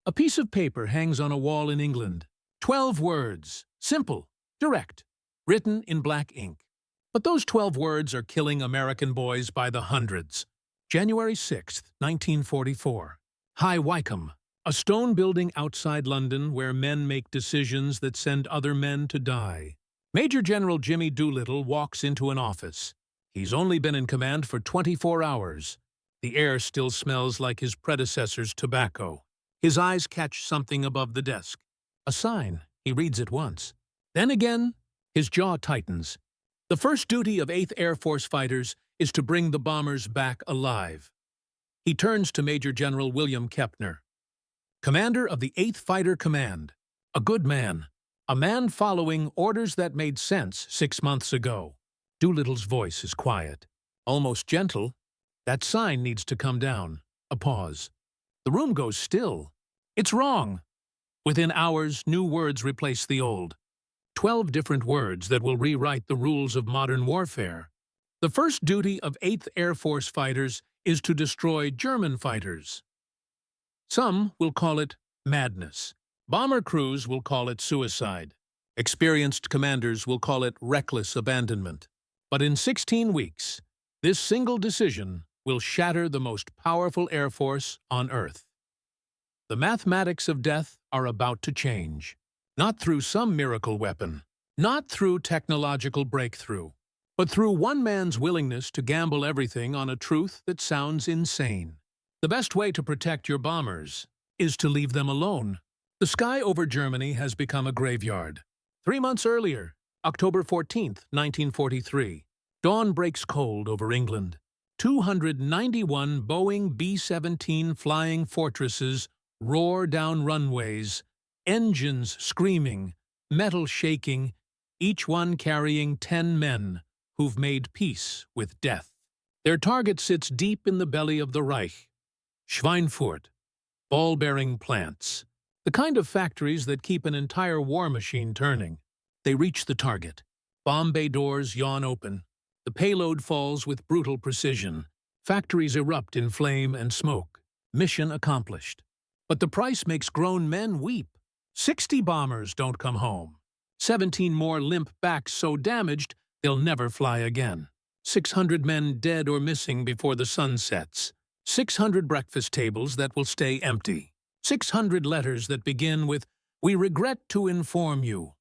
A piece of paper hangs on a wall in England. 12 words. Simple. Direct. Written in black ink. But those 12 words are killing American boys by the hundreds. January 6, 1944. High Wycombe. A stone building outside London where men make decisions that send other men to die. Major General Jimmy Doolittle walks into an office. He's only been in command for 24 hours. The air still smells like his predecessor's tobacco. His eyes catch something above the desk. A sign. He reads it once. Then again, his jaw tightens. The first duty of 8th Air Force fighters is to bring the bombers back alive. He turns to Major General William Kepner, commander of the 8th Fighter Command. A good man. A man following orders that made sense 6 months ago. Doolittle's voice is quiet, almost gentle. That sign needs to come down. A pause. The room goes still. It's wrong. Within hours, new words replace the old. 12 different words that will rewrite the rules of modern warfare. The first duty of 8th Air Force fighters is to destroy German fighters. Some will call it madness. Bomber crews will call it suicide. Experienced commanders will call it reckless abandonment. But in 16 weeks, this single decision will shatter the most powerful air force on Earth. The mathematics of death are about to change. Not through some miracle weapon, not through technological breakthrough, but through one man's willingness to gamble everything on a truth that sounds insane. The best way to protect your bombers is to leave them alone. The sky over Germany has become a graveyard. 3 months earlier, October 14, 1943, dawn breaks cold over England. 291 Boeing B-17 flying fortresses roar down runways, engines screaming, metal shaking, each one carrying 10 men who've made peace with death. Their target sits deep in the belly of the Reich. Schweinfurt, ball-bearing plants, the kind of factories that keep an entire war machine turning. They reach the target. Bomb bay doors yawn open. The payload falls with brutal precision. Factories erupt in flame and smoke. Mission accomplished. But the price makes grown men weep. 60 bombers don't come home. 17 more limp back so damaged they'll never fly again. 600 men dead or missing before the sun sets. 600 breakfast tables that will stay empty. 600 letters that begin with, "We regret to inform you."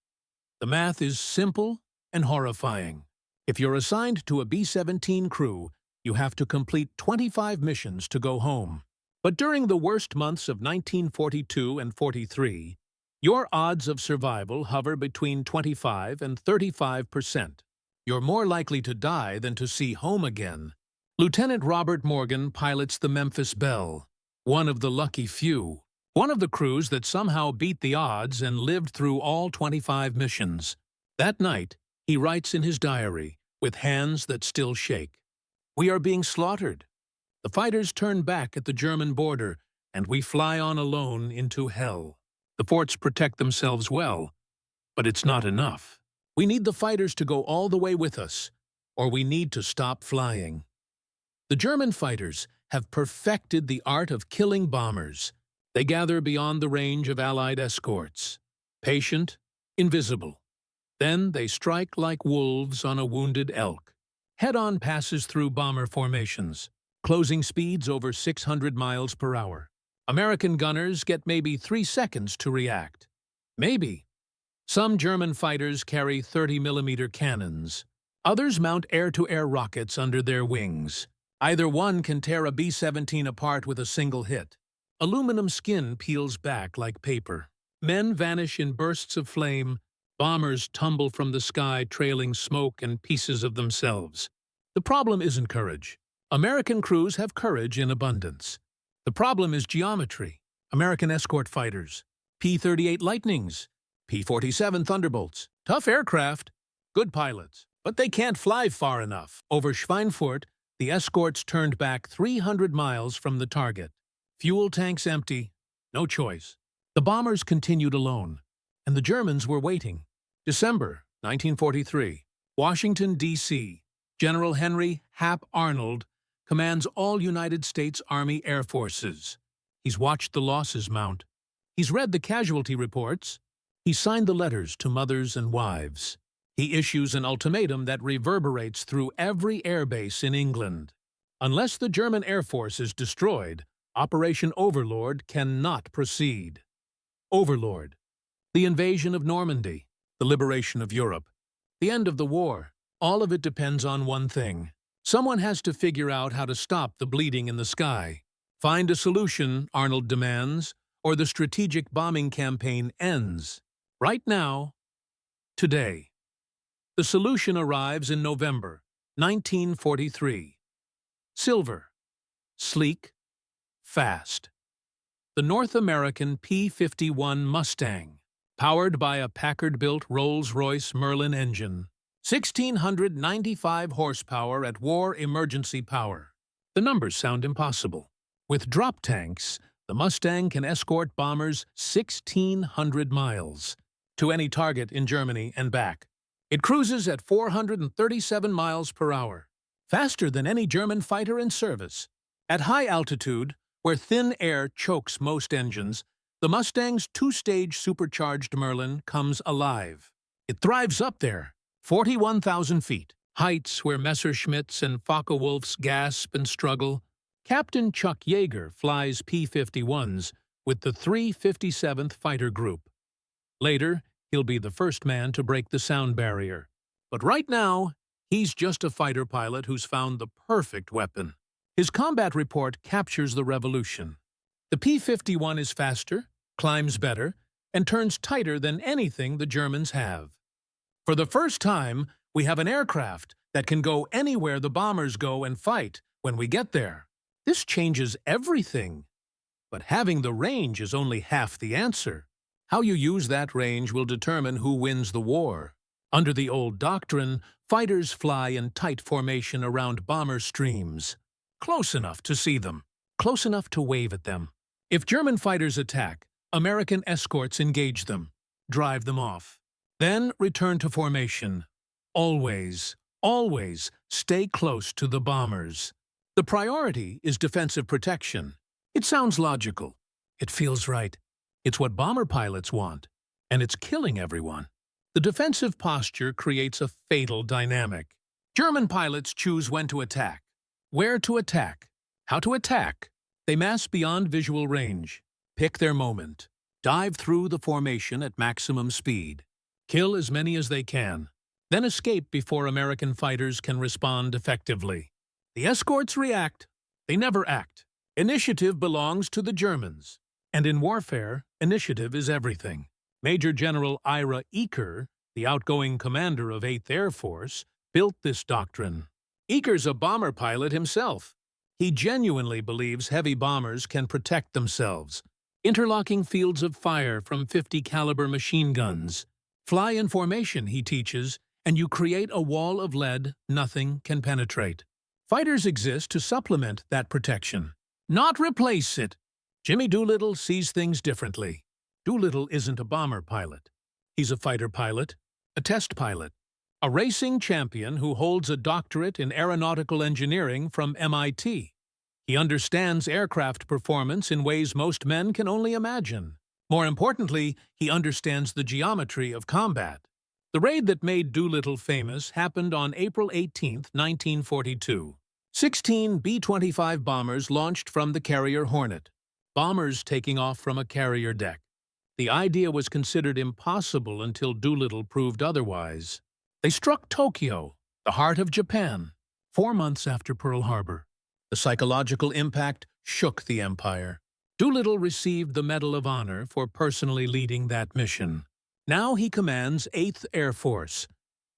The math is simple and horrifying. If you're assigned to a B-17 crew, you have to complete 25 missions to go home. But during the worst months of 1942 and 43, your odds of survival hover between 25 and 35%. You're more likely to die than to see home again. Lieutenant Robert Morgan pilots the Memphis Belle, one of the lucky few. One of the crews that somehow beat the odds and lived through all 25 missions. That night, he writes in his diary, with hands that still shake, "We are being slaughtered. The fighters turn back at the German border, and we fly on alone into hell. The forts protect themselves well, but it's not enough. We need the fighters to go all the way with us, or we need to stop flying." The German fighters have perfected the art of killing bombers. They gather beyond the range of Allied escorts. Patient, invisible. Then they strike like wolves on a wounded elk. Head-on passes through bomber formations, closing speeds over 600 miles per hour. American gunners get maybe 3 seconds to react. Maybe. Some German fighters carry 30mm cannons. Others mount air-to-air rockets under their wings. Either one can tear a B-17 apart with a single hit. Aluminum skin peels back like paper. Men vanish in bursts of flame. Bombers tumble from the sky, trailing smoke and pieces of themselves. The problem isn't courage. American crews have courage in abundance. The problem is geometry. American escort fighters, P-38 Lightnings, P-47 Thunderbolts, tough aircraft, good pilots, but they can't fly far enough. Over Schweinfurt, the escorts turned back 300 miles from the target. Fuel tanks empty, no choice. The bombers continued alone, and the Germans were waiting. December 1943, Washington, D.C. General Henry Hap Arnold commands all United States Army Air Forces. He's watched the losses mount. He's read the casualty reports. He signed the letters to mothers and wives. He issues an ultimatum that reverberates through every airbase in England. Unless the German Air Force is destroyed, Operation Overlord cannot proceed. Overlord. The invasion of Normandy. The liberation of Europe. The end of the war. All of it depends on one thing. Someone has to figure out how to stop the bleeding in the sky. Find a solution, Arnold demands, or the strategic bombing campaign ends. Right now, today. The solution arrives in November 1943. Silver. Sleek. Fast. The North American P-51 Mustang, powered by a Packard-built Rolls-Royce Merlin engine. 1,695 horsepower at war emergency power. The numbers sound impossible. With drop tanks, the Mustang can escort bombers 1,600 miles to any target in Germany and back. It cruises at 437 miles per hour, faster than any German fighter in service. At high altitude, where thin air chokes most engines, the Mustang's two-stage supercharged Merlin comes alive. It thrives up there, 41,000 feet, heights where Messerschmitts and Focke-Wulfs gasp and struggle. Captain Chuck Yeager flies P-51s with the 357th Fighter Group. Later, he'll be the first man to break the sound barrier. But right now, he's just a fighter pilot who's found the perfect weapon. His combat report captures the revolution. The P-51 is faster, climbs better, and turns tighter than anything the Germans have. For the first time, we have an aircraft that can go anywhere the bombers go and fight when we get there. This changes everything. But having the range is only half the answer. How you use that range will determine who wins the war. Under the old doctrine, fighters fly in tight formation around bomber streams. Close enough to see them, close enough to wave at them. If German fighters attack, American escorts engage them, drive them off. Then return to formation. Always, always stay close to the bombers. The priority is defensive protection. It sounds logical. It feels right. It's what bomber pilots want, and it's killing everyone. The defensive posture creates a fatal dynamic. German pilots choose when to attack, where to attack, how to attack. They mass beyond visual range, pick their moment, dive through the formation at maximum speed, kill as many as they can, then escape before American fighters can respond effectively. The escorts react. They never act. Initiative belongs to the Germans. And in warfare, initiative is everything. Major General Ira Eaker, the outgoing commander of 8th Air Force, built this doctrine. Eaker's a bomber pilot himself. He genuinely believes heavy bombers can protect themselves. Interlocking fields of fire from 50 caliber machine guns. Fly in formation, he teaches, and you create a wall of lead nothing can penetrate. Fighters exist to supplement that protection, not replace it. Jimmy Doolittle sees things differently. Doolittle isn't a bomber pilot. He's a fighter pilot, a test pilot, a racing champion who holds a doctorate in aeronautical engineering from MIT. He understands aircraft performance in ways most men can only imagine. More importantly, he understands the geometry of combat. The raid that made Doolittle famous happened on April 18, 1942. 16 B-25 bombers launched from the carrier Hornet. Bombers taking off from a carrier deck. The idea was considered impossible until Doolittle proved otherwise. They struck Tokyo, the heart of Japan, 4 months after Pearl Harbor. The psychological impact shook the empire. Doolittle received the Medal of Honor for personally leading that mission. Now he commands 8th Air Force.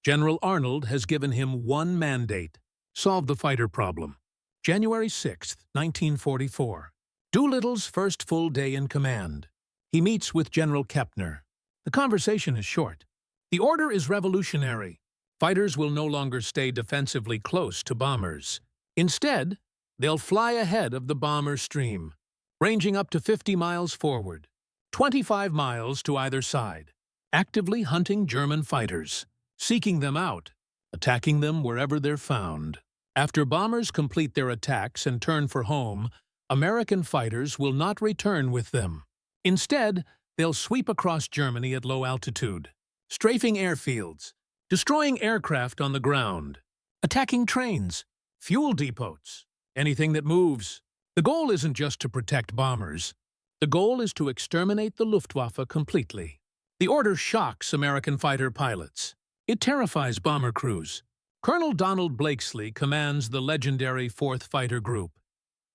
General Arnold has given him one mandate: solve the fighter problem. January 6, 1944. Doolittle's first full day in command. He meets with General Kepner. The conversation is short. The order is revolutionary. Fighters will no longer stay defensively close to bombers. Instead, they'll fly ahead of the bomber stream, ranging up to 50 miles forward, 25 miles to either side, actively hunting German fighters, seeking them out, attacking them wherever they're found. After bombers complete their attacks and turn for home, American fighters will not return with them. Instead, they'll sweep across Germany at low altitude, strafing airfields, destroying aircraft on the ground, attacking trains, fuel depots, anything that moves. The goal isn't just to protect bombers. The goal is to exterminate the Luftwaffe completely. The order shocks American fighter pilots. It terrifies bomber crews. Colonel Donald Blakesley commands the legendary 4th Fighter Group.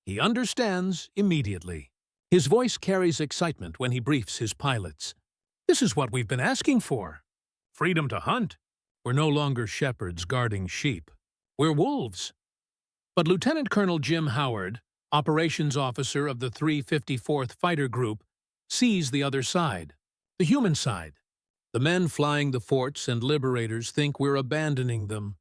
He understands immediately. His voice carries excitement when he briefs his pilots. This is what we've been asking for. Freedom to hunt. We're no longer shepherds guarding sheep. We're wolves. But Lieutenant Colonel Jim Howard, operations officer of the 354th Fighter Group, sees the other side, the human side. The men flying the forts and liberators think we're abandoning them.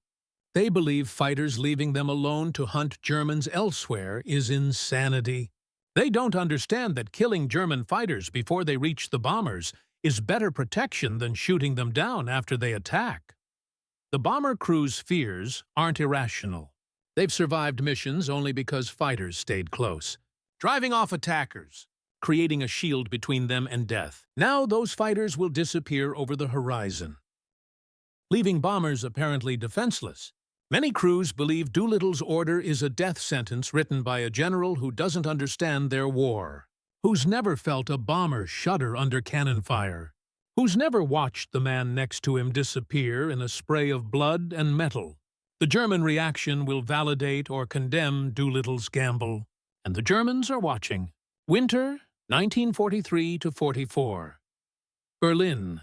They believe fighters leaving them alone to hunt Germans elsewhere is insanity. They don't understand that killing German fighters before they reach the bombers is better protection than shooting them down after they attack. The bomber crew's fears aren't irrational. They've survived missions only because fighters stayed close, driving off attackers, creating a shield between them and death. Now those fighters will disappear over the horizon, leaving bombers apparently defenseless. Many crews believe Doolittle's order is a death sentence written by a general who doesn't understand their war, who's never felt a bomber shudder under cannon fire, who's never watched the man next to him disappear in a spray of blood and metal. The German reaction will validate or condemn Doolittle's gamble, and the Germans are watching. Winter 1943–44. Berlin.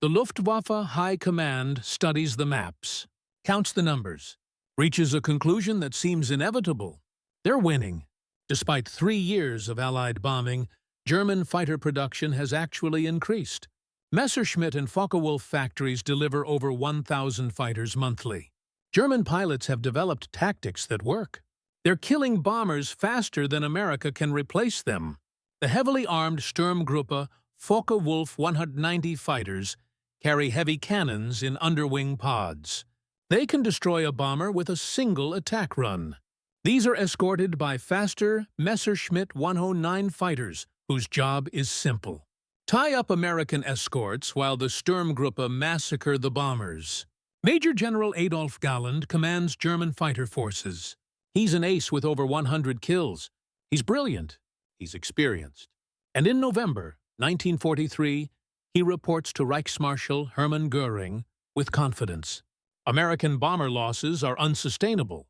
The Luftwaffe High Command studies the maps, counts the numbers, reaches a conclusion that seems inevitable. They're winning. Despite 3 years of Allied bombing, German fighter production has actually increased. Messerschmitt and Focke-Wulf factories deliver over 1,000 fighters monthly. German pilots have developed tactics that work. They're killing bombers faster than America can replace them. The heavily armed Sturmgruppe Focke-Wulf 190 fighters carry heavy cannons in underwing pods. They can destroy a bomber with a single attack run. These are escorted by faster Messerschmitt 109 fighters, whose job is simple: tie up American escorts while the Sturmgruppe massacre the bombers. Major General Adolf Galland commands German fighter forces. He's an ace with over 100 kills. He's brilliant. He's experienced. And in November 1943, he reports to Reichsmarschall Hermann Göring with confidence: American bomber losses are unsustainable.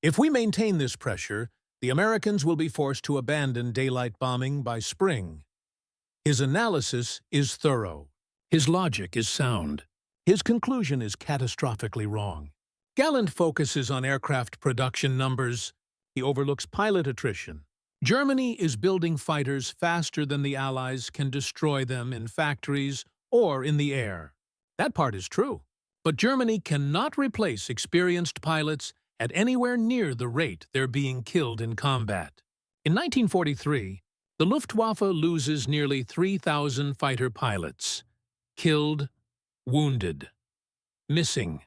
If we maintain this pressure, the Americans will be forced to abandon daylight bombing by spring. His analysis is thorough. His logic is sound. His conclusion is catastrophically wrong. Galland focuses on aircraft production numbers. He overlooks pilot attrition. Germany is building fighters faster than the Allies can destroy them in factories or in the air. That part is true. But Germany cannot replace experienced pilots at anywhere near the rate they're being killed in combat. In 1943, the Luftwaffe loses nearly 3,000 fighter pilots. Killed, wounded, missing.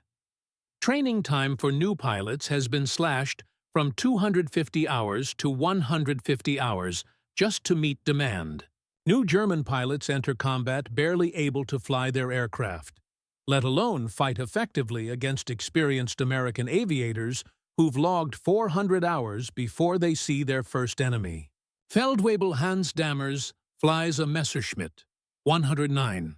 Training time for new pilots has been slashed from 250 hours to 150 hours just to meet demand. New German pilots enter combat barely able to fly their aircraft, let alone fight effectively against experienced American aviators who've logged 400 hours before they see their first enemy. Feldwebel Hans Dammers flies a Messerschmitt 109.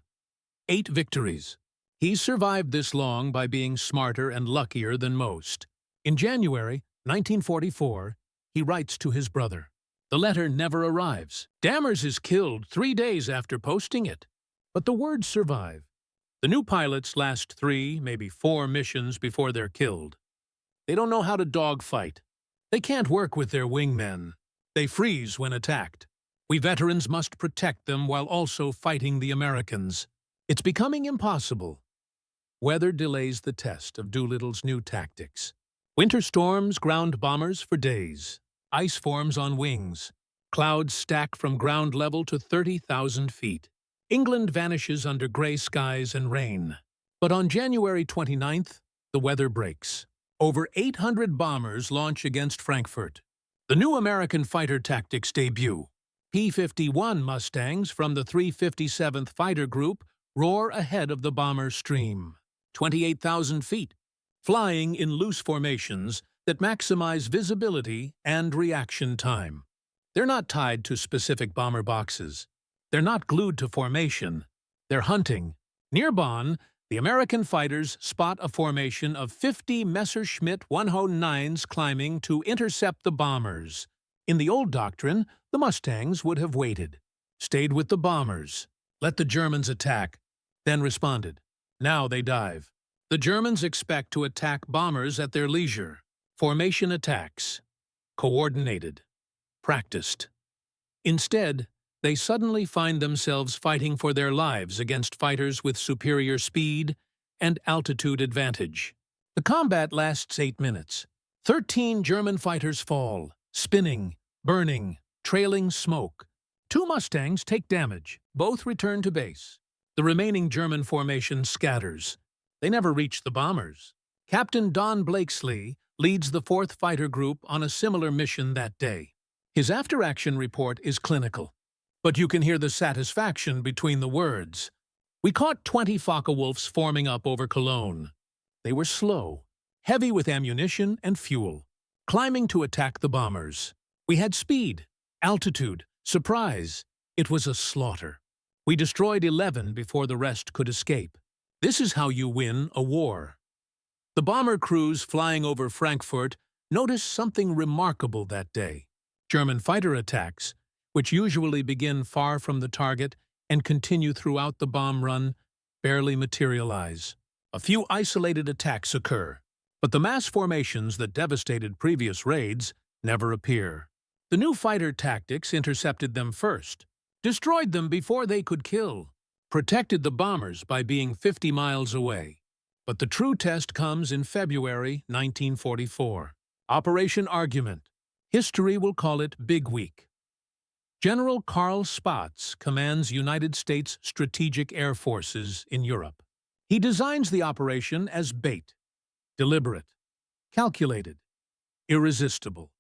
8 victories. He's survived this long by being smarter and luckier than most. In January 1944, he writes to his brother. The letter never arrives. Dammers is killed 3 days after posting it. But the words survive. The new pilots last 3, maybe 4 missions before they're killed. They don't know how to dogfight. They can't work with their wingmen. They freeze when attacked. We veterans must protect them while also fighting the Americans. It's becoming impossible. Weather delays the test of Doolittle's new tactics. Winter storms ground bombers for days. Ice forms on wings. Clouds stack from ground level to 30,000 feet. England vanishes under gray skies and rain. But on January 29th, the weather breaks. Over 800 bombers launch against Frankfurt. The new American fighter tactics debut. P-51 Mustangs from the 357th Fighter Group roar ahead of the bomber stream, 28,000 feet, flying in loose formations that maximize visibility and reaction time. They're not tied to specific bomber boxes. They're not glued to formation. They're hunting. Near Bonn, the American fighters spot a formation of 50 Messerschmitt 109s climbing to intercept the bombers. In the old doctrine, the Mustangs would have waited, stayed with the bombers, let the Germans attack, then responded. Now they dive. The Germans expect to attack bombers at their leisure. Formation attacks. Coordinated. Practiced. Instead, they suddenly find themselves fighting for their lives against fighters with superior speed and altitude advantage. The combat lasts 8 minutes. 13 German fighters fall, spinning, burning, trailing smoke. 2 Mustangs take damage. Both return to base. The remaining German formation scatters. They never reach the bombers. Captain Don Blakesley leads the 4th Fighter Group on a similar mission that day. His after-action report is clinical, but you can hear the satisfaction between the words. We caught 20 Focke-Wulfs forming up over Cologne. They were slow, heavy with ammunition and fuel, climbing to attack the bombers. We had speed, altitude, surprise. It was a slaughter. We destroyed 11 before the rest could escape. This is how you win a war. The bomber crews flying over Frankfurt noticed something remarkable that day. German fighter attacks, which usually begin far from the target and continue throughout the bomb run, barely materialize. A few isolated attacks occur, but the mass formations that devastated previous raids never appear. The new fighter tactics intercepted them first, destroyed them before they could kill, protected the bombers by being 50 miles away. But the true test comes in February 1944. Operation Argument. History will call it Big Week. General Karl Spaatz commands United States Strategic Air Forces in Europe. He designs the operation as bait, deliberate, calculated, irresistible.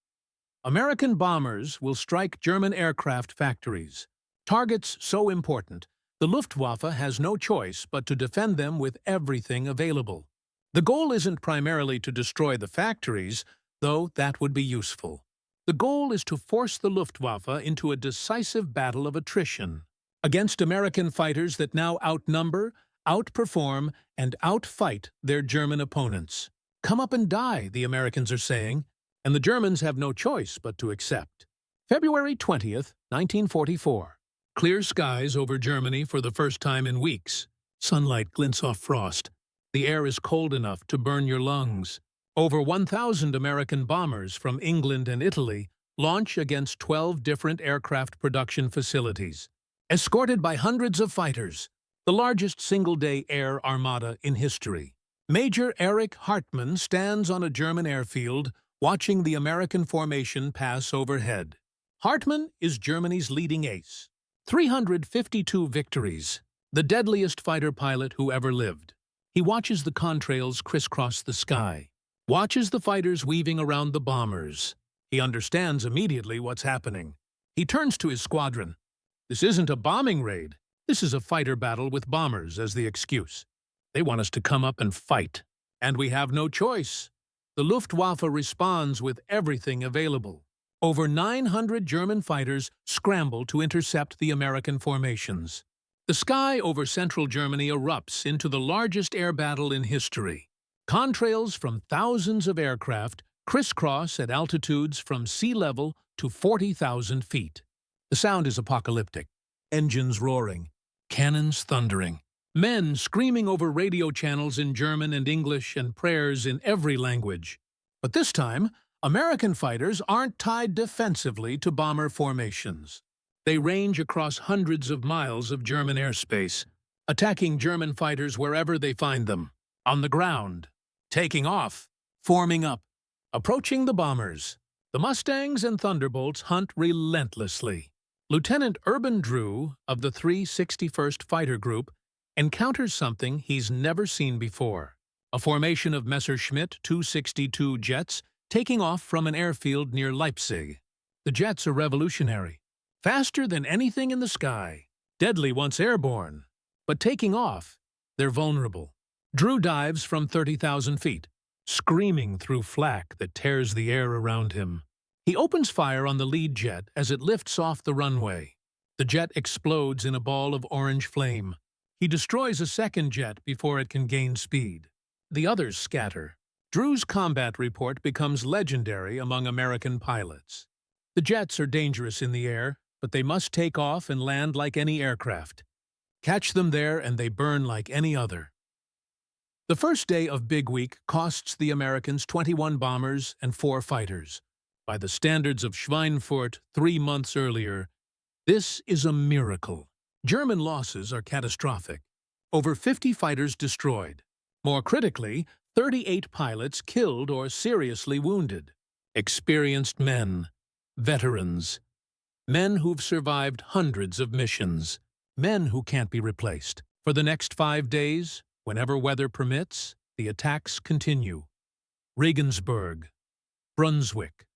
American bombers will strike German aircraft factories, targets so important the Luftwaffe has no choice but to defend them with everything available. The goal isn't primarily to destroy the factories, though that would be useful. The goal is to force the Luftwaffe into a decisive battle of attrition against American fighters that now outnumber, outperform, and outfight their German opponents. Come up and die, the Americans are saying, and the Germans have no choice but to accept. February 20th, 1944. Clear skies over Germany for the first time in weeks. Sunlight glints off frost. The air is cold enough to burn your lungs. Over 1,000 American bombers from England and Italy launch against 12 different aircraft production facilities. Escorted by hundreds of fighters, the largest single-day air armada in history. Major Erich Hartmann stands on a German airfield watching the American formation pass overhead. Hartmann is Germany's leading ace. 352 victories, the deadliest fighter pilot who ever lived. He watches the contrails crisscross the sky, watches the fighters weaving around the bombers. He understands immediately what's happening. He turns to his squadron. This isn't a bombing raid. This is a fighter battle with bombers as the excuse. They want us to come up and fight. And we have no choice. The Luftwaffe responds with everything available. Over 900 German fighters scramble to intercept the American formations. The sky over central Germany erupts into the largest air battle in history. Contrails from thousands of aircraft crisscross at altitudes from sea level to 40,000 feet. The sound is apocalyptic. Engines roaring, cannons thundering, men screaming over radio channels in German and English and prayers in every language. But this time, American fighters aren't tied defensively to bomber formations. They range across hundreds of miles of German airspace, attacking German fighters wherever they find them. On the ground, taking off, forming up, approaching the bombers. The Mustangs and Thunderbolts hunt relentlessly. Lieutenant Urban Drew of the 361st Fighter Group encounters something he's never seen before. A formation of Messerschmitt 262 jets taking off from an airfield near Leipzig. The jets are revolutionary. Faster than anything in the sky. Deadly once airborne. But taking off, they're vulnerable. Drew dives from 30,000 feet, screaming through flak that tears the air around him. He opens fire on the lead jet as it lifts off the runway. The jet explodes in a ball of orange flame. He destroys a second jet before it can gain speed. The others scatter. Drew's combat report becomes legendary among American pilots. The jets are dangerous in the air, but they must take off and land like any aircraft. Catch them there and they burn like any other. The first day of Big Week costs the Americans 21 bombers and 4 fighters. By the standards of Schweinfurt 3 months earlier, this is a miracle. German losses are catastrophic. Over 50 fighters destroyed. More critically, 38 pilots killed or seriously wounded. Experienced men, veterans, men who've survived hundreds of missions, men who can't be replaced. For the next 5 days, whenever weather permits, the attacks continue. Regensburg, Brunswick,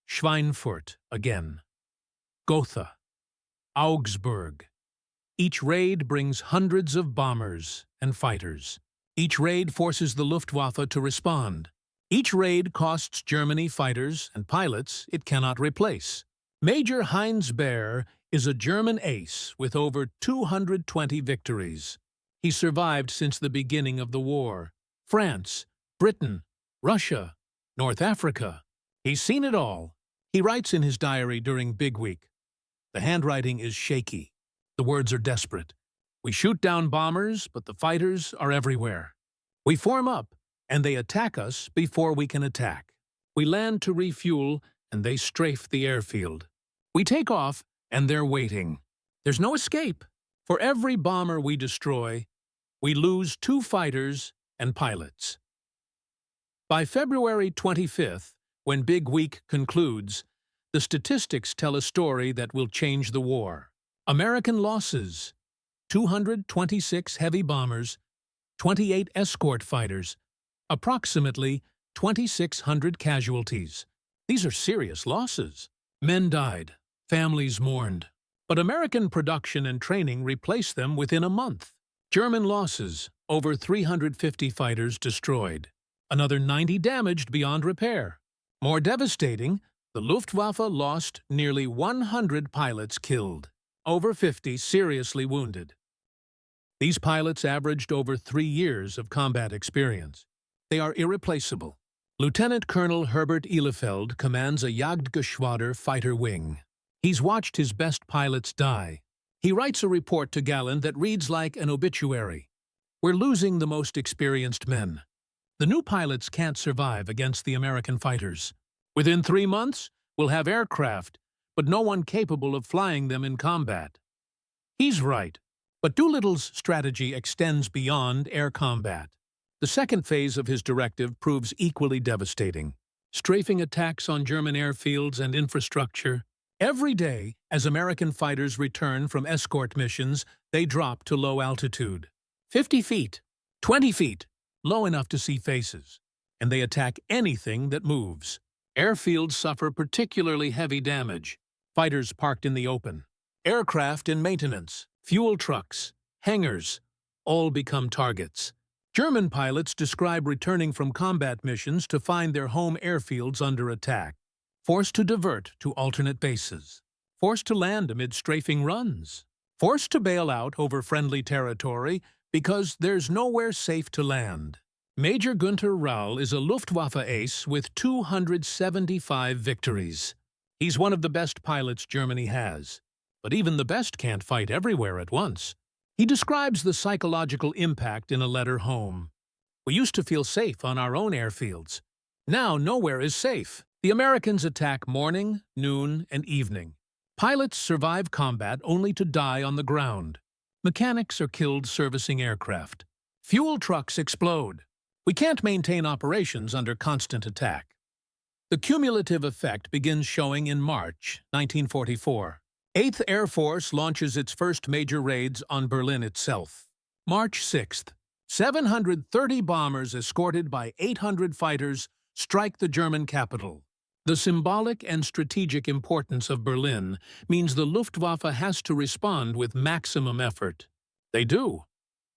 Schweinfurt again, Gotha, Augsburg. Each raid brings hundreds of bombers and fighters. Each raid forces the Luftwaffe to respond. Each raid costs Germany fighters and pilots it cannot replace. Major Heinz Baer is a German ace with over 220 victories. He survived since the beginning of the war. France, Britain, Russia, North Africa. He's seen it all. He writes in his diary during Big Week. The handwriting is shaky. The words are desperate. We shoot down bombers, but the fighters are everywhere. We form up, and they attack us before we can attack. We land to refuel, and they strafe the airfield. We take off, and they're waiting. There's no escape. For every bomber we destroy, we lose 2 fighters and pilots. By February 25th, when Big Week concludes, the statistics tell a story that will change the war. American losses: 226 heavy bombers, 28 escort fighters, approximately 2,600 casualties. These are serious losses. Men died, families mourned. But American production and training replaced them within a month. German losses: over 350 fighters destroyed, another 90 damaged beyond repair. More devastating, the Luftwaffe lost nearly 100 pilots killed, over 50 seriously wounded. These pilots averaged over 3 years of combat experience. They are irreplaceable. Lieutenant Colonel Herbert Ehlefeld commands a Jagdgeschwader fighter wing. He's watched his best pilots die. He writes a report to Galland that reads like an obituary. We're losing the most experienced men. The new pilots can't survive against the American fighters. Within 3 months, we'll have aircraft, but no one capable of flying them in combat. He's right, but Doolittle's strategy extends beyond air combat. The second phase of his directive proves equally devastating. Strafing attacks on German airfields and infrastructure. Every day, as American fighters return from escort missions, they drop to low altitude. 50 feet, 20 feet, low enough to see faces, and they attack anything that moves. Airfields suffer particularly heavy damage. Fighters parked in the open, aircraft in maintenance, fuel trucks, hangars, all become targets. German pilots describe returning from combat missions to find their home airfields under attack, forced to divert to alternate bases, forced to land amid strafing runs, forced to bail out over friendly territory because there's nowhere safe to land. Major Günther Rauhl is a Luftwaffe ace with 275 victories. He's one of the best pilots Germany has, but even the best can't fight everywhere at once. He describes the psychological impact in a letter home. We used to feel safe on our own airfields. Now nowhere is safe. The Americans attack morning, noon, and evening. Pilots survive combat only to die on the ground. Mechanics are killed servicing aircraft. Fuel trucks explode. We can't maintain operations under constant attack. The cumulative effect begins showing in March 1944. 8th Air Force launches its first major raids on Berlin itself. March 6th, 730 bombers escorted by 800 fighters strike the German capital. The symbolic and strategic importance of Berlin means the Luftwaffe has to respond with maximum effort. They do.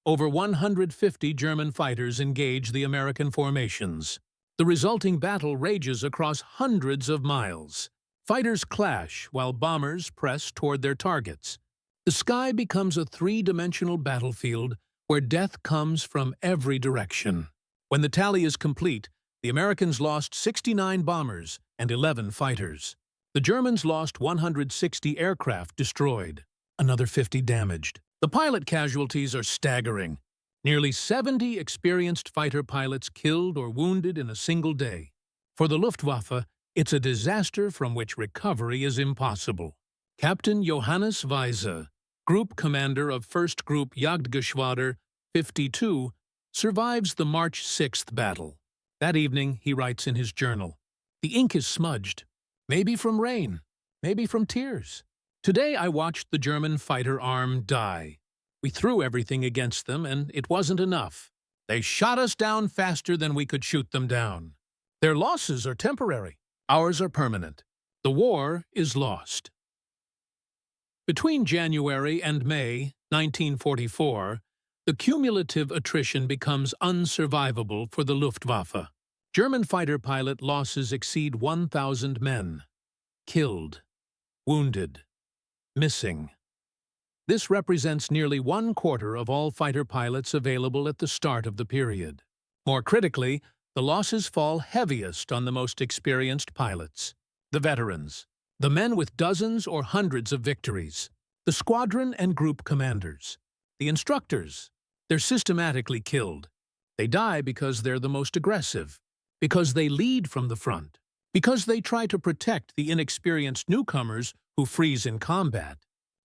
Over 150 German fighters engage the American formations. The resulting battle rages across hundreds of miles. Fighters clash while bombers press toward their targets. The sky becomes a three-dimensional battlefield where death comes from every direction. When the tally is complete, the Americans lost 69 bombers and 11 fighters. The Germans lost 160 aircraft destroyed, another 50 damaged. The pilot casualties are staggering. Nearly 70 experienced fighter pilots killed or wounded in a single day. For the Luftwaffe, it's a disaster from which recovery is impossible. Captain Johannes Weise, Group Commander of 1st Group Jagdgeschwader 52, survives the March 6th battle. That evening, he writes in his journal, "The ink is smudged, maybe from rain, maybe from tears. Today I watched the German fighter arm die. We threw everything against them, and it wasn't enough. They shot us down faster than we could shoot them down. Their losses are temporary. Ours are permanent. The war is lost." Between January and May 1944, the cumulative attrition becomes unsurvivable for the Luftwaffe. German fighter pilot losses exceed 1,000 men. Killed, wounded, missing. This represents nearly 1/4 of all fighter pilots available at the start of the period. More critically, the losses fall heaviest on the most experienced pilots. The veterans, the men with dozens or hundreds of victories, the squadron and group commanders, the instructors. They're systematically killed. They die because they're the most aggressive, because they lead from the front, because they try to protect the inexperienced newcomers who freeze in combat.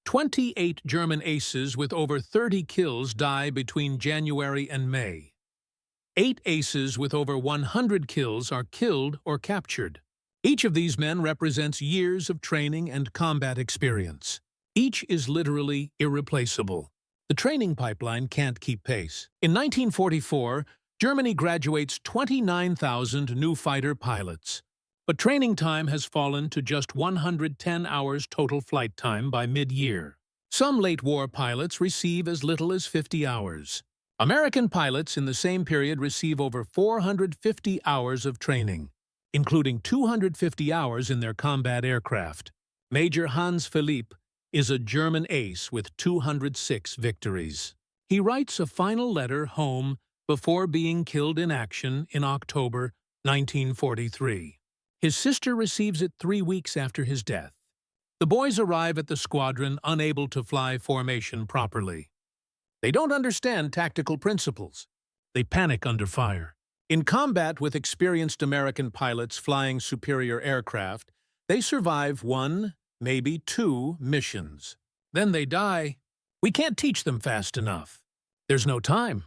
28 German aces with over 30 kills die between January and May. 8 aces with over 100 kills are killed or captured. Each of these men represents years of training and combat experience. Each is literally irreplaceable. The training pipeline can't keep pace. In 1944, Germany graduates 29,000 new fighter pilots. But training time has fallen to just 110 hours total flight time by mid-year. Some late-war pilots receive as little as 50 hours. American pilots in the same period receive over 450 hours of training, including 250 hours in their combat aircraft. Major Hans Philipp is a German ace with 206 victories. He writes a final letter home before being killed in action in October 1943. His sister receives it 3 weeks after his death. The boys arrive at the squadron unable to fly formation properly. They don't understand tactical principles. They panic under fire. In combat with experienced American pilots flying superior aircraft, they survive 1, maybe 2 missions. Then they die. We can't teach them fast enough. There's no time.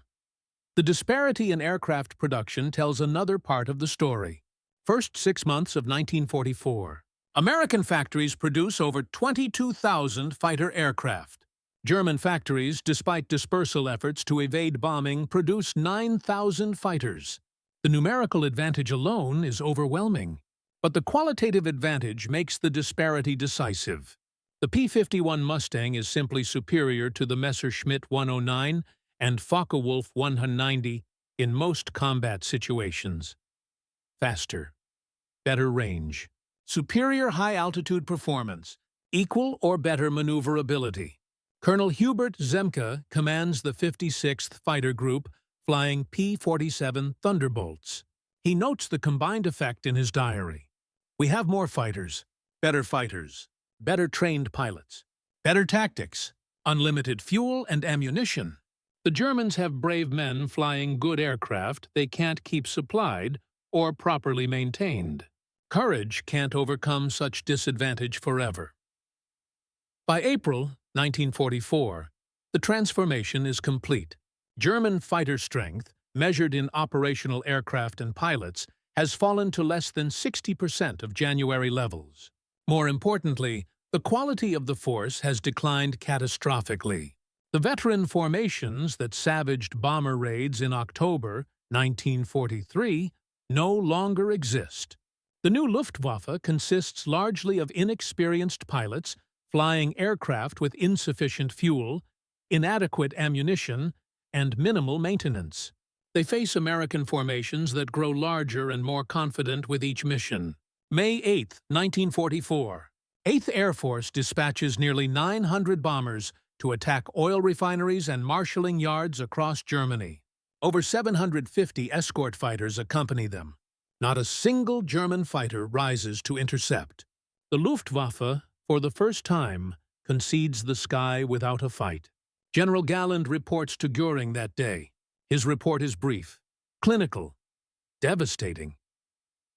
The disparity in aircraft production tells another part of the story. First 6 months of 1944. American factories produce over 22,000 fighter aircraft. German factories, despite dispersal efforts to evade bombing, produce 9,000 fighters. The numerical advantage alone is overwhelming, but the qualitative advantage makes the disparity decisive. The P-51 Mustang is simply superior to the Messerschmitt 109 and Focke-Wulf 190 in most combat situations. Faster. Better range, superior high-altitude performance, equal or better maneuverability. Colonel Hubert Zemke commands the 56th Fighter Group, flying P-47 Thunderbolts. He notes the combined effect in his diary. We have more fighters, better trained pilots, better tactics, unlimited fuel and ammunition. The Germans have brave men flying good aircraft they can't keep supplied or properly maintained. Courage can't overcome such disadvantage forever. By April 1944, the transformation is complete. German fighter strength, measured in operational aircraft and pilots, has fallen to less than 60% of January levels. More importantly, the quality of the force has declined catastrophically. The veteran formations that savaged bomber raids in October 1943 no longer exist. The new Luftwaffe consists largely of inexperienced pilots flying aircraft with insufficient fuel, inadequate ammunition, and minimal maintenance. They face American formations that grow larger and more confident with each mission. May 8, 1944. 8th Air Force dispatches nearly 900 bombers to attack oil refineries and marshalling yards across Germany. Over 750 escort fighters accompany them. Not a single German fighter rises to intercept. The Luftwaffe, for the first time, concedes the sky without a fight. General Galland reports to Göring that day. His report is brief, clinical, devastating.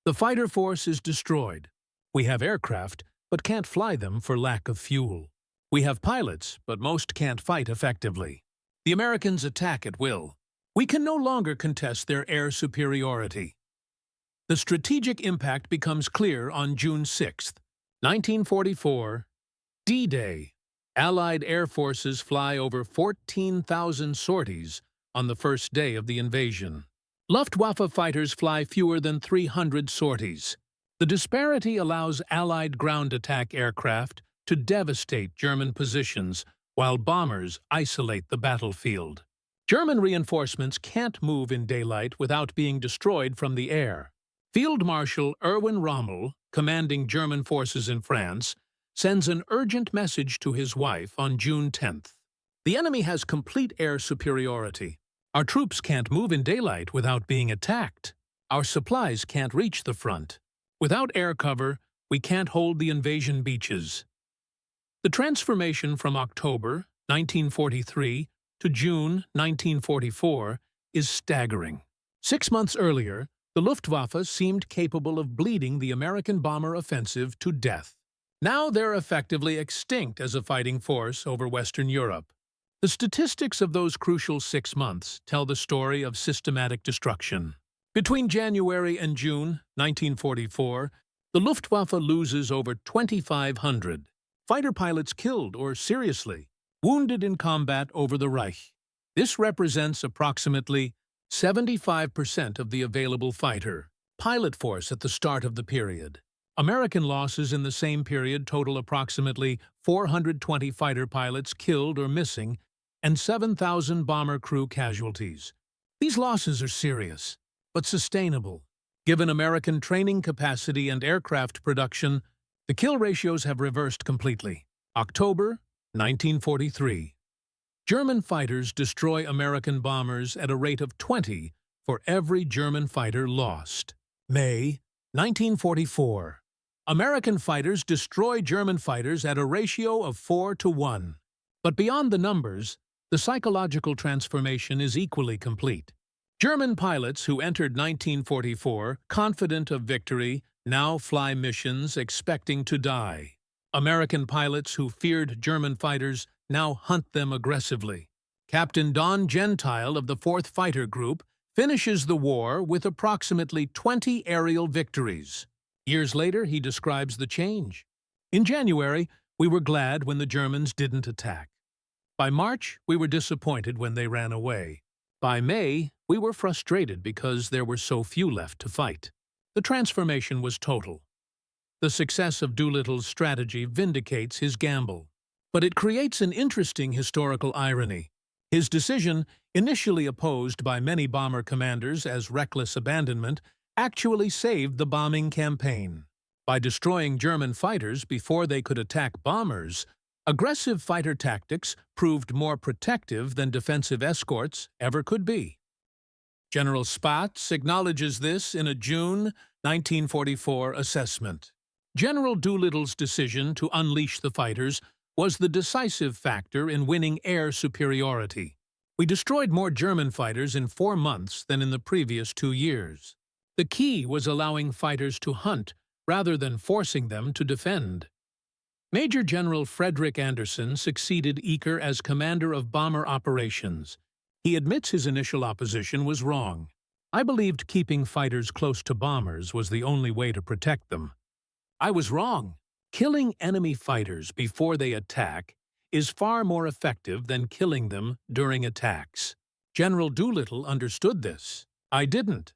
The fighter force is destroyed. We have aircraft, but can't fly them for lack of fuel. We have pilots, but most can't fight effectively. The Americans attack at will. We can no longer contest their air superiority. The strategic impact becomes clear on June 6, 1944, D-Day. Allied air forces fly over 14,000 sorties on the first day of the invasion. Luftwaffe fighters fly fewer than 300 sorties. The disparity allows Allied ground attack aircraft to devastate German positions while bombers isolate the battlefield. German reinforcements can't move in daylight without being destroyed from the air. Field Marshal Erwin Rommel, commanding German forces in France, sends an urgent message to his wife on June 10th. The enemy has complete air superiority. Our troops can't move in daylight without being attacked. Our supplies can't reach the front. Without air cover, we can't hold the invasion beaches. The transformation from October 1943 to June 1944 is staggering. 6 months earlier, the Luftwaffe seemed capable of bleeding the American bomber offensive to death. Now they're effectively extinct as a fighting force over Western Europe. The statistics of those crucial 6 months tell the story of systematic destruction. Between January and June 1944, the Luftwaffe loses over 2,500 fighter pilots killed or seriously wounded in combat over the Reich. This represents approximately 75% of the available fighter pilot force at the start of the period. American losses in the same period total approximately 420 fighter pilots killed or missing and 7,000 bomber crew casualties. These losses are serious, but sustainable. Given American training capacity and aircraft production, the kill ratios have reversed completely. October 1943. German fighters destroy American bombers at a rate of 20 for every German fighter lost. May 1944. American fighters destroy German fighters at a ratio of 4-to-1. But beyond the numbers, the psychological transformation is equally complete. German pilots who entered 1944 confident of victory now fly missions expecting to die. American pilots who feared German fighters now hunt them aggressively. Captain Don Gentile of the 4th Fighter Group finishes the war with approximately 20 aerial victories. Years later, he describes the change. In January, we were glad when the Germans didn't attack. By March, we were disappointed when they ran away. By May, we were frustrated because there were so few left to fight. The transformation was total. The success of Doolittle's strategy vindicates his gamble. But it creates an interesting historical irony. His decision, initially opposed by many bomber commanders as reckless abandonment, actually saved the bombing campaign. By destroying German fighters before they could attack bombers, aggressive fighter tactics proved more protective than defensive escorts ever could be. General Spaatz acknowledges this in a June 1944 assessment. General Doolittle's decision to unleash the fighters was the decisive factor in winning air superiority. We destroyed more German fighters in 4 months than in the previous 2 years. The key was allowing fighters to hunt rather than forcing them to defend. Major General Frederick Anderson succeeded Eaker as commander of bomber operations. He admits his initial opposition was wrong. I believed keeping fighters close to bombers was the only way to protect them. I was wrong. Killing enemy fighters before they attack is far more effective than killing them during attacks. General Doolittle understood this. I didn't.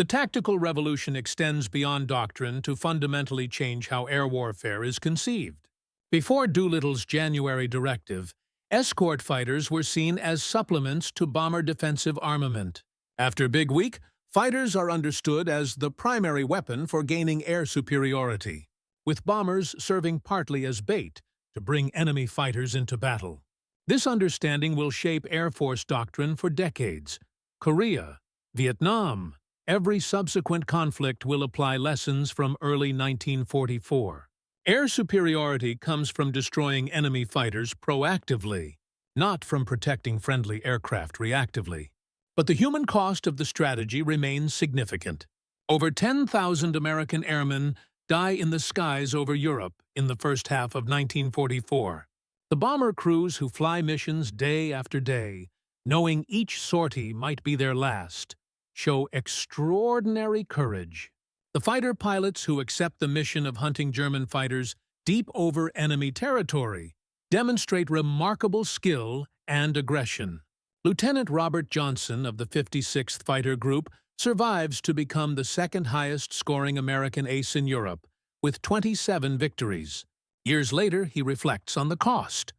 The tactical revolution extends beyond doctrine to fundamentally change how air warfare is conceived. Before Doolittle's January directive, escort fighters were seen as supplements to bomber defensive armament. After Big Week, fighters are understood as the primary weapon for gaining air superiority, with bombers serving partly as bait to bring enemy fighters into battle. This understanding will shape Air Force doctrine for decades. Korea, Vietnam, every subsequent conflict will apply lessons from early 1944. Air superiority comes from destroying enemy fighters proactively, not from protecting friendly aircraft reactively. But the human cost of the strategy remains significant. Over 10,000 American airmen die in the skies over Europe in the first half of 1944. The bomber crews who fly missions day after day, knowing each sortie might be their last, show extraordinary courage. The fighter pilots who accept the mission of hunting German fighters deep over enemy territory demonstrate remarkable skill and aggression. Lieutenant Robert Johnson of the 56th Fighter Group survives to become the second highest-scoring American ace in Europe, with 27 victories. Years later, he reflects on the cost.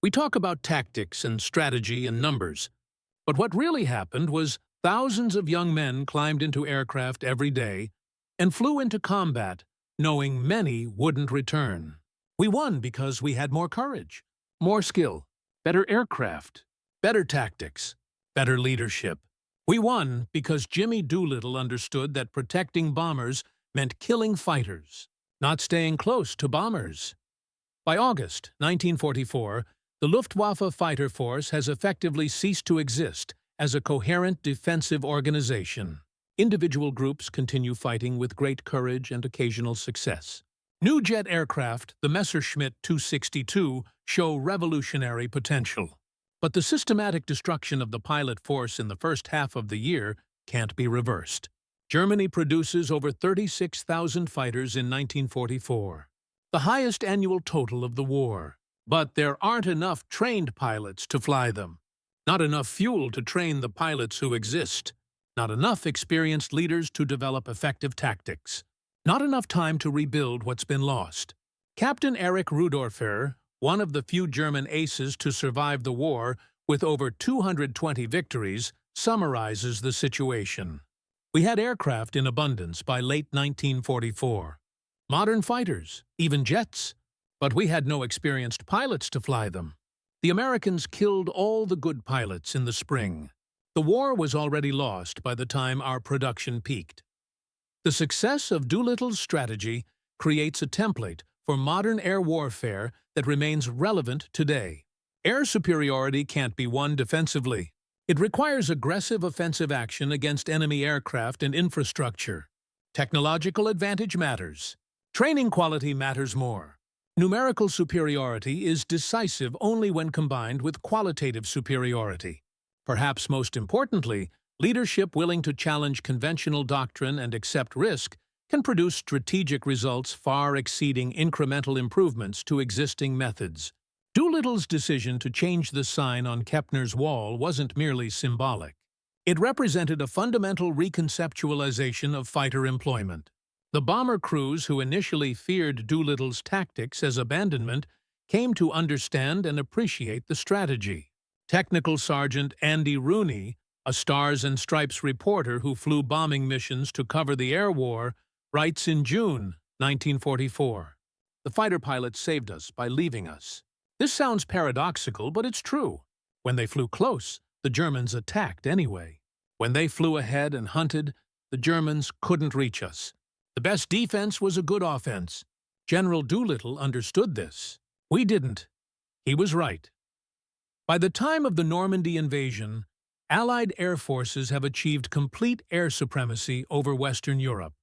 We talk about tactics and strategy and numbers, but what really happened was thousands of young men climbed into aircraft every day and flew into combat, knowing many wouldn't return. We won because we had more courage, more skill, better aircraft, better tactics, better leadership. We won because Jimmy Doolittle understood that protecting bombers meant killing fighters, not staying close to bombers. By August 1944, the Luftwaffe fighter force has effectively ceased to exist as a coherent defensive organization. Individual groups continue fighting with great courage and occasional success. New jet aircraft, the Messerschmitt 262, show revolutionary potential. But the systematic destruction of the pilot force in the first half of the year can't be reversed. Germany produces over 36,000 fighters in 1944, the highest annual total of the war. But there aren't enough trained pilots to fly them, not enough fuel to train the pilots who exist, not enough experienced leaders to develop effective tactics, not enough time to rebuild what's been lost. Captain Erich Rudorfer, one of the few German aces to survive the war with over 220 victories, summarizes the situation. We had aircraft in abundance by late 1944. Modern fighters, even jets, but we had no experienced pilots to fly them. The Americans killed all the good pilots in the spring. The war was already lost by the time our production peaked. The success of Doolittle's strategy creates a template for modern air warfare that remains relevant today. Air superiority can't be won defensively. It requires aggressive offensive action against enemy aircraft and infrastructure. Technological advantage matters. Training quality matters more. Numerical superiority is decisive only when combined with qualitative superiority. Perhaps most importantly, leadership willing to challenge conventional doctrine and accept risk can produce strategic results far exceeding incremental improvements to existing methods. Doolittle's decision to change the sign on Kepner's wall wasn't merely symbolic. It represented a fundamental reconceptualization of fighter employment. The bomber crews who initially feared Doolittle's tactics as abandonment came to understand and appreciate the strategy. Technical Sergeant Andy Rooney, a Stars and Stripes reporter who flew bombing missions to cover the air war, writes in June 1944, "The fighter pilots saved us by leaving us." This sounds paradoxical, but it's true. When they flew close, the Germans attacked anyway. When they flew ahead and hunted, the Germans couldn't reach us. The best defense was a good offense. General Doolittle understood this. We didn't. He was right. By the time of the Normandy invasion, Allied air forces have achieved complete air supremacy over Western Europe.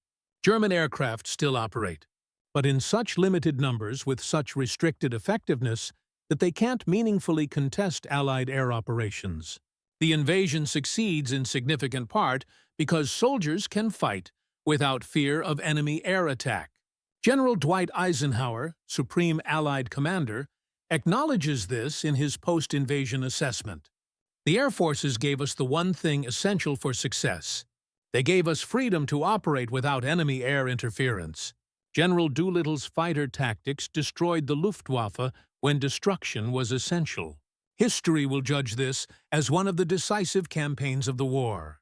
German aircraft still operate, but in such limited numbers with such restricted effectiveness that they can't meaningfully contest Allied air operations. The invasion succeeds in significant part because soldiers can fight without fear of enemy air attack. General Dwight Eisenhower, Supreme Allied Commander, acknowledges this in his post-invasion assessment. The air forces gave us the one thing essential for success: They gave us freedom to operate without enemy air interference. General Doolittle's fighter tactics destroyed the Luftwaffe when destruction was essential. History will judge this as one of the decisive campaigns of the war.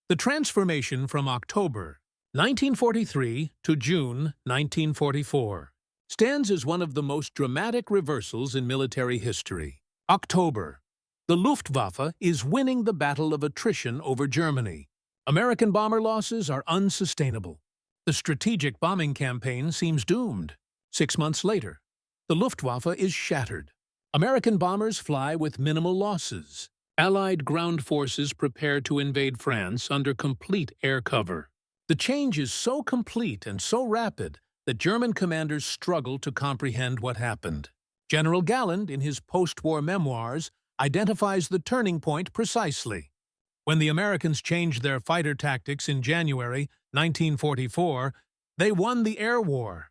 The transformation from October 1943 to June 1944 stands as one of the most dramatic reversals in military history. October. The Luftwaffe is winning the battle of attrition over Germany. American bomber losses are unsustainable. The strategic bombing campaign seems doomed. 6 months later, the Luftwaffe is shattered. American bombers fly with minimal losses. Allied ground forces prepare to invade France under complete air cover. The change is so complete and so rapid that German commanders struggle to comprehend what happened. General Galland, in his post-war memoirs, identifies the turning point precisely. When the Americans changed their fighter tactics in January 1944, they won the air war.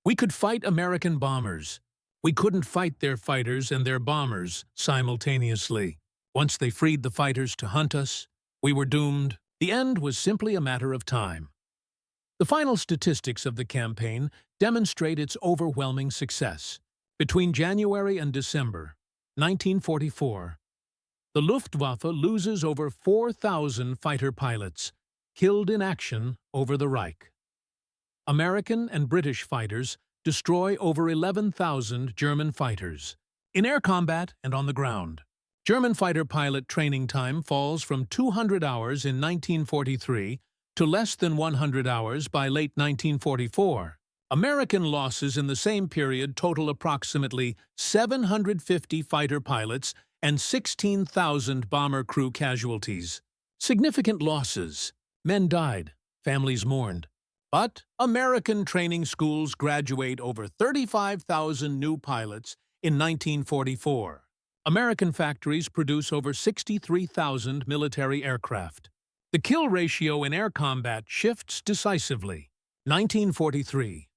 We could fight American bombers. We couldn't fight their fighters and their bombers simultaneously. Once they freed the fighters to hunt us, we were doomed. The end was simply a matter of time. The final statistics of the campaign demonstrate its overwhelming success. Between January and December 1944, the Luftwaffe loses over 4,000 fighter pilots, killed in action over the Reich. American and British fighters destroy over 11,000 German fighters, in air combat and on the ground. German fighter pilot training time falls from 200 hours in 1943 to less than 100 hours by late 1944. American losses in the same period total approximately 750 fighter pilots and 16,000 bomber crew casualties. Significant losses. Men died, families mourned. But American training schools graduate over 35,000 new pilots in 1944. American factories produce over 63,000 military aircraft. The kill ratio in air combat shifts decisively. 1943.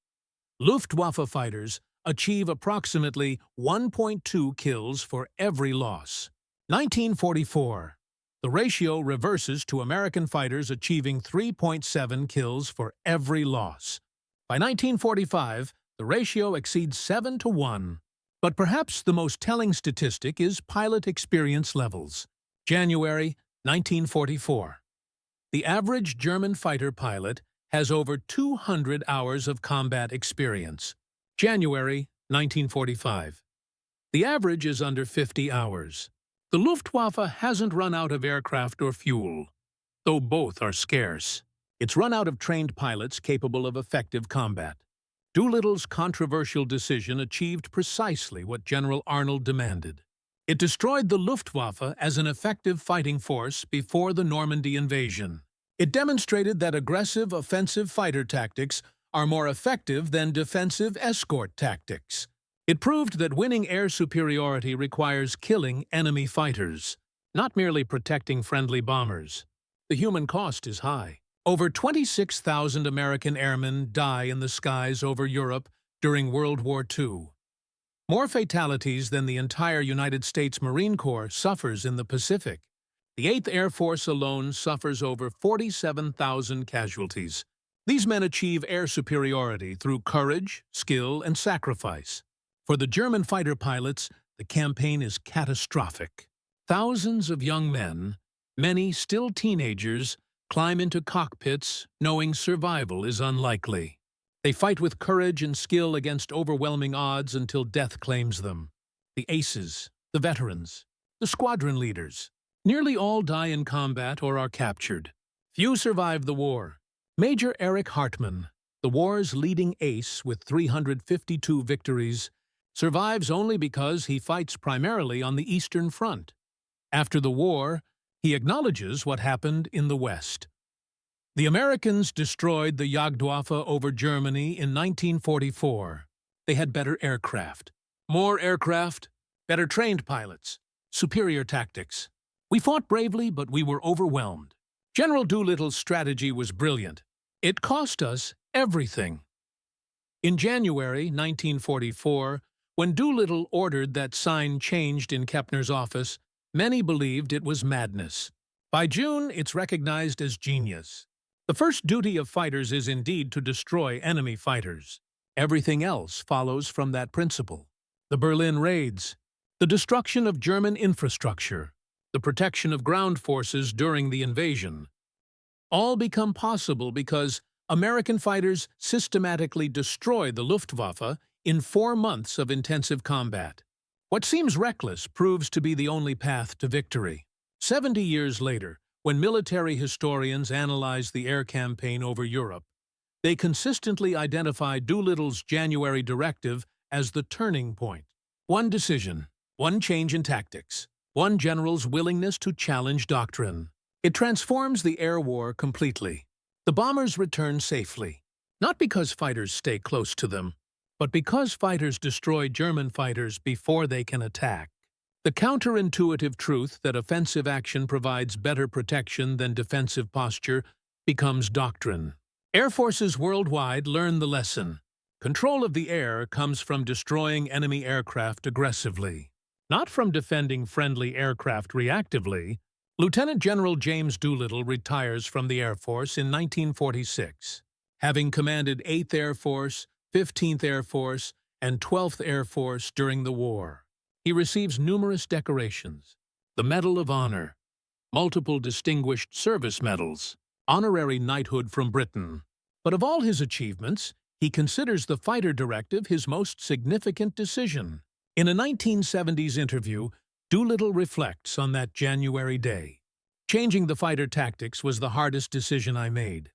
Luftwaffe fighters achieve approximately 1.2 kills for every loss. 1944. The ratio reverses to American fighters achieving 3.7 kills for every loss. By 1945, the ratio exceeds 7 to 1. But perhaps the most telling statistic is pilot experience levels. January 1944. The average German fighter pilot has over 200 hours of combat experience. January 1945. The average is under 50 hours. The Luftwaffe hasn't run out of aircraft or fuel, though both are scarce. It's run out of trained pilots capable of effective combat. Doolittle's controversial decision achieved precisely what General Arnold demanded. It destroyed the Luftwaffe as an effective fighting force before the Normandy invasion. It demonstrated that aggressive offensive fighter tactics are more effective than defensive escort tactics. It proved that winning air superiority requires killing enemy fighters, not merely protecting friendly bombers. The human cost is high. Over 26,000 American airmen die in the skies over Europe during World War II. More fatalities than the entire United States Marine Corps suffers in the Pacific. The 8th Air Force alone suffers over 47,000 casualties. These men achieve air superiority through courage, skill, and sacrifice. For the German fighter pilots, the campaign is catastrophic. Thousands of young men, many still teenagers, climb into cockpits knowing survival is unlikely. They fight with courage and skill against overwhelming odds until death claims them. The aces, the veterans, the squadron leaders. Nearly all die in combat or are captured. Few survive the war. Major Erich Hartmann, the war's leading ace with 352 victories, survives only because he fights primarily on the Eastern Front. After the war, he acknowledges what happened in the West. The Americans destroyed the Jagdwaffe over Germany in 1944. They had better aircraft, more aircraft, better trained pilots, superior tactics. We fought bravely, but we were overwhelmed. General Doolittle's strategy was brilliant. It cost us everything. In January 1944, when Doolittle ordered that sign changed in Kepner's office, many believed it was madness. By June, it's recognized as genius. The first duty of fighters is indeed to destroy enemy fighters. Everything else follows from that principle. The Berlin raids, the destruction of German infrastructure, the protection of ground forces during the invasion, all become possible because American fighters systematically destroy the Luftwaffe in 4 months of intensive combat. What seems reckless proves to be the only path to victory. 70 years later, when military historians analyze the air campaign over Europe, they consistently identify Doolittle's January directive as the turning point. One decision, one change in tactics, one general's willingness to challenge doctrine. It transforms the air war completely. The bombers return safely, not because fighters stay close to them, but because fighters destroy German fighters before they can attack. The counterintuitive truth that offensive action provides better protection than defensive posture becomes doctrine. Air forces worldwide learn the lesson. Control of the air comes from destroying enemy aircraft aggressively, not from defending friendly aircraft reactively. Lieutenant General James Doolittle retires from the Air Force in 1946, having commanded 8th Air Force, 15th Air Force, and 12th Air Force during the war. He receives numerous decorations: the Medal of Honor, multiple Distinguished Service Medals, honorary knighthood from Britain. But of all his achievements, he considers the fighter directive his most significant decision. In a 1970s interview, Doolittle reflects on that January day. Changing the fighter tactics was the hardest decision I made.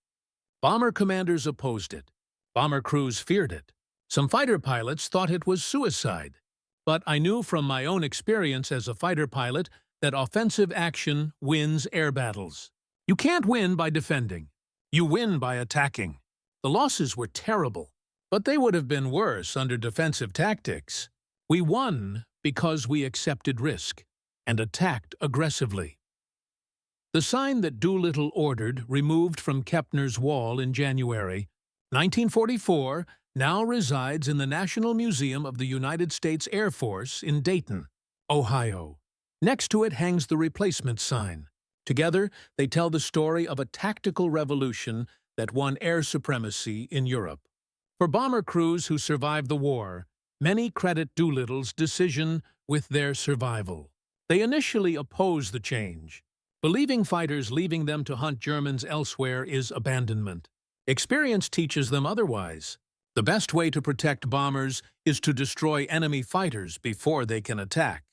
Bomber commanders opposed it. Bomber crews feared it. Some fighter pilots thought it was suicide. But I knew from my own experience as a fighter pilot that offensive action wins air battles. You can't win by defending. You win by attacking. The losses were terrible, but they would have been worse under defensive tactics. We won because we accepted risk and attacked aggressively. The sign that Doolittle ordered removed from Kepner's wall in January 1944 now resides in the National Museum of the United States Air Force in Dayton, Ohio. Next to it hangs the replacement sign. Together, they tell the story of a tactical revolution that won air supremacy in Europe. For bomber crews who survived the war, many credit Doolittle's decision with their survival. They initially oppose the change, believing fighters leaving them to hunt Germans elsewhere is abandonment. Experience teaches them otherwise. The best way to protect bombers is to destroy enemy fighters before they can attack.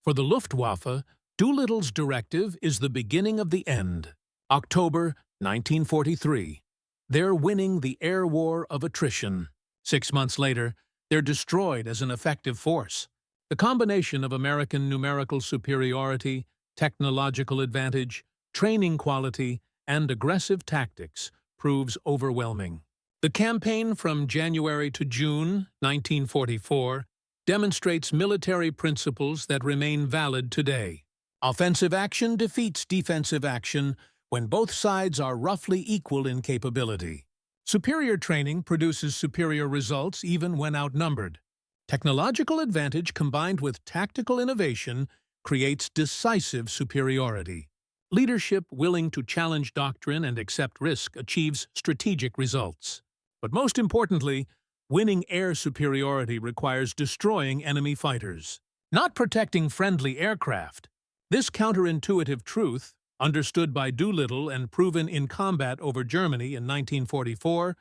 For the Luftwaffe, Doolittle's directive is the beginning of the end. October 1943. They're winning the air war of attrition. 6 months later, they're destroyed as an effective force. The combination of American numerical superiority, technological advantage, training quality, and aggressive tactics proves overwhelming. The campaign from January to June 1944 demonstrates military principles that remain valid today. Offensive action defeats defensive action when both sides are roughly equal in capability. Superior training produces superior results even when outnumbered. Technological advantage combined with tactical innovation creates decisive superiority. Leadership willing to challenge doctrine and accept risk achieves strategic results. But most importantly, winning air superiority requires destroying enemy fighters, not protecting friendly aircraft. This counterintuitive truth, understood by Doolittle and proven in combat over Germany in 1944,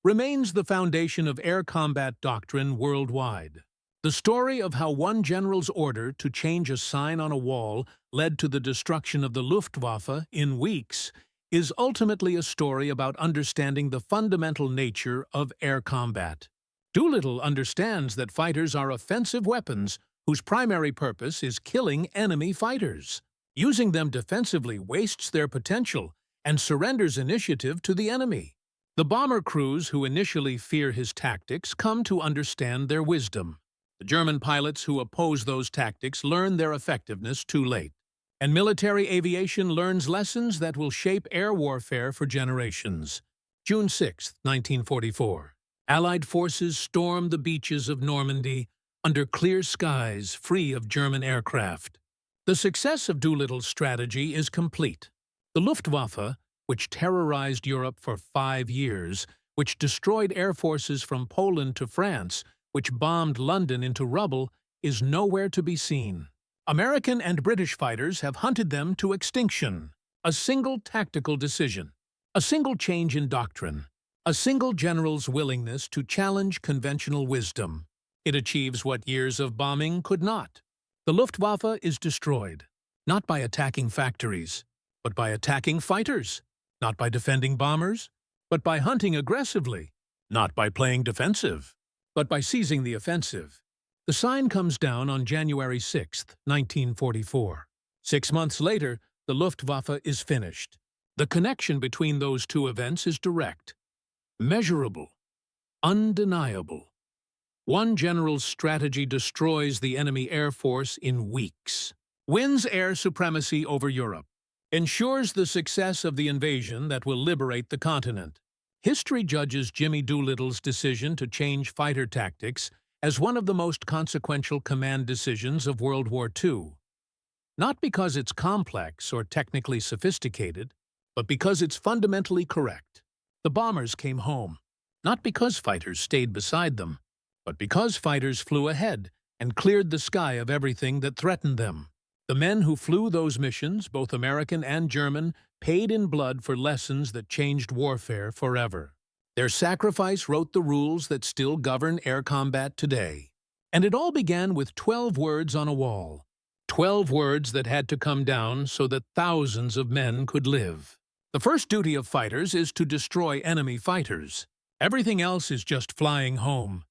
remains the foundation of air combat doctrine worldwide. The story of how one general's order to change a sign on a wall led to the destruction of the Luftwaffe in weeks is ultimately a story about understanding the fundamental nature of air combat. Doolittle understands that fighters are offensive weapons whose primary purpose is killing enemy fighters. Using them defensively wastes their potential and surrenders initiative to the enemy. The bomber crews who initially fear his tactics come to understand their wisdom. The German pilots who oppose those tactics learn their effectiveness too late. And military aviation learns lessons that will shape air warfare for generations. June 6, 1944. Allied forces storm the beaches of Normandy under clear skies free of German aircraft. The success of Doolittle's strategy is complete. The Luftwaffe, which terrorized Europe for 5 years, which destroyed air forces from Poland to France, which bombed London into rubble, is nowhere to be seen. American and British fighters have hunted them to extinction. A single tactical decision, a single change in doctrine, a single general's willingness to challenge conventional wisdom. It achieves what years of bombing could not. The Luftwaffe is destroyed, not by attacking factories, but by attacking fighters, not by defending bombers, but by hunting aggressively, not by playing defensive, but by seizing the offensive. The sign comes down on January 6, 1944. 6 months later, the Luftwaffe is finished. The connection between those two events is direct, measurable, undeniable. One general's strategy destroys the enemy air force in weeks, wins air supremacy over Europe, ensures the success of the invasion that will liberate the continent. History judges Jimmy Doolittle's decision to change fighter tactics as one of the most consequential command decisions of World War II. Not because it's complex or technically sophisticated, but because it's fundamentally correct. The bombers came home, not because fighters stayed beside them, but because fighters flew ahead and cleared the sky of everything that threatened them. The men who flew those missions, both American and German, paid in blood for lessons that changed warfare forever. Their sacrifice wrote the rules that still govern air combat today. And it all began with 12 words on a wall. 12 words that had to come down so that thousands of men could live. The first duty of fighters is to destroy enemy fighters. Everything else is just flying home.